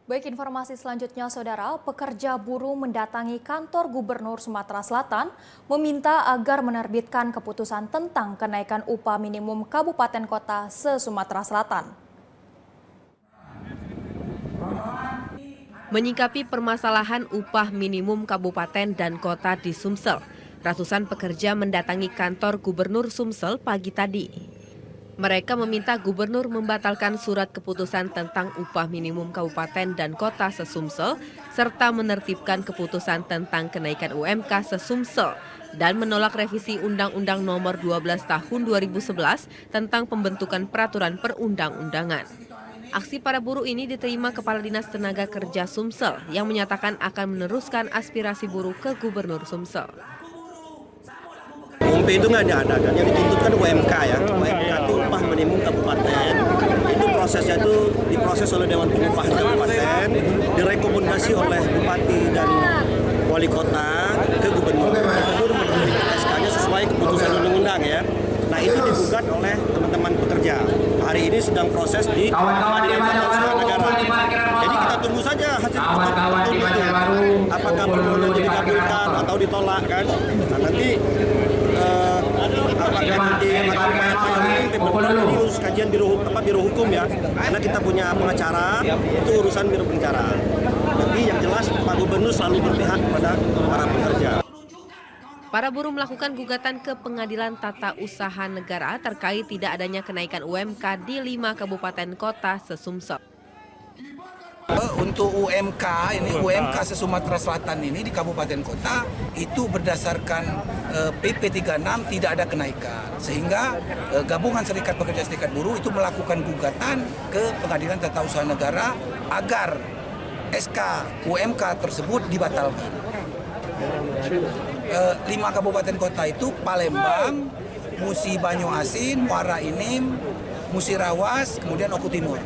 Baik, informasi selanjutnya, Saudara. Pekerja buruh mendatangi kantor Gubernur Sumatera Selatan meminta agar menerbitkan keputusan tentang kenaikan upah minimum kabupaten kota se-Sumatera Selatan. Menyikapi permasalahan upah minimum kabupaten dan kota di Sumsel, ratusan pekerja mendatangi kantor Gubernur Sumsel pagi tadi. Mereka meminta gubernur membatalkan surat keputusan tentang upah minimum kabupaten dan kota se-Sumsel, serta menertibkan keputusan tentang kenaikan UMK se-Sumsel, dan menolak revisi Undang-Undang Nomor 12 Tahun 2011 tentang pembentukan peraturan perundang-undangan. Aksi para buruh ini diterima Kepala Dinas Tenaga Kerja Sumsel yang menyatakan akan meneruskan aspirasi buruh ke Gubernur Sumsel. UMP itu nggak diadakan, yang dituntut kan UMK ya. UMK itu upah minimum kabupaten. Itu prosesnya itu diproses oleh Dewan Pengupahan Kabupaten, direkomendasi oleh Bupati dan Wali Kota ke Gubernur. Gubernur menerbitkan SK-nya sesuai keputusan undang-undang ya. Nah itu digugat oleh teman-teman pekerja. Hari ini sedang proses di Pengadilan Tata Usaha Negara. Jadi kita tunggu saja hasil keputusan itu. Apakah permohonannya dikabulkan atau ditolak kan? Nah nanti apakah nanti ini urus kajian biro hukum ya, karena kita punya pengacara, itu urusan biro pengacara. Tapi yang jelas Pak Gubernur selalu berpihak kepada para pekerja. Para buruh melakukan gugatan ke Pengadilan Tata Usaha Negara terkait tidak adanya kenaikan UMK di 5 kabupaten kota se-Sumsel. Untuk UMK se-Sumatera Selatan ini di kabupaten kota itu berdasarkan PP 36 tidak ada kenaikan, sehingga gabungan Serikat Pekerja Serikat Buruh itu melakukan gugatan ke Pengadilan Tata Usaha Negara agar SK UMK tersebut dibatalkan. 5 kabupaten kota itu Palembang, Musi Banyuasin, Muara Enim, Musirawas, kemudian Oku Timur.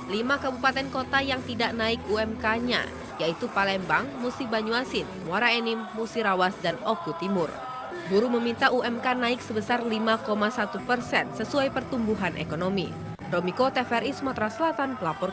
5 kabupaten kota yang tidak naik UMK-nya, yaitu Palembang, Musi Banyuasin, Muara Enim, Musirawas, dan Oku Timur. Buruh meminta UMK naik sebesar 5,1% sesuai pertumbuhan ekonomi. Romiko, TVRI Sumatera Selatan, pelapor.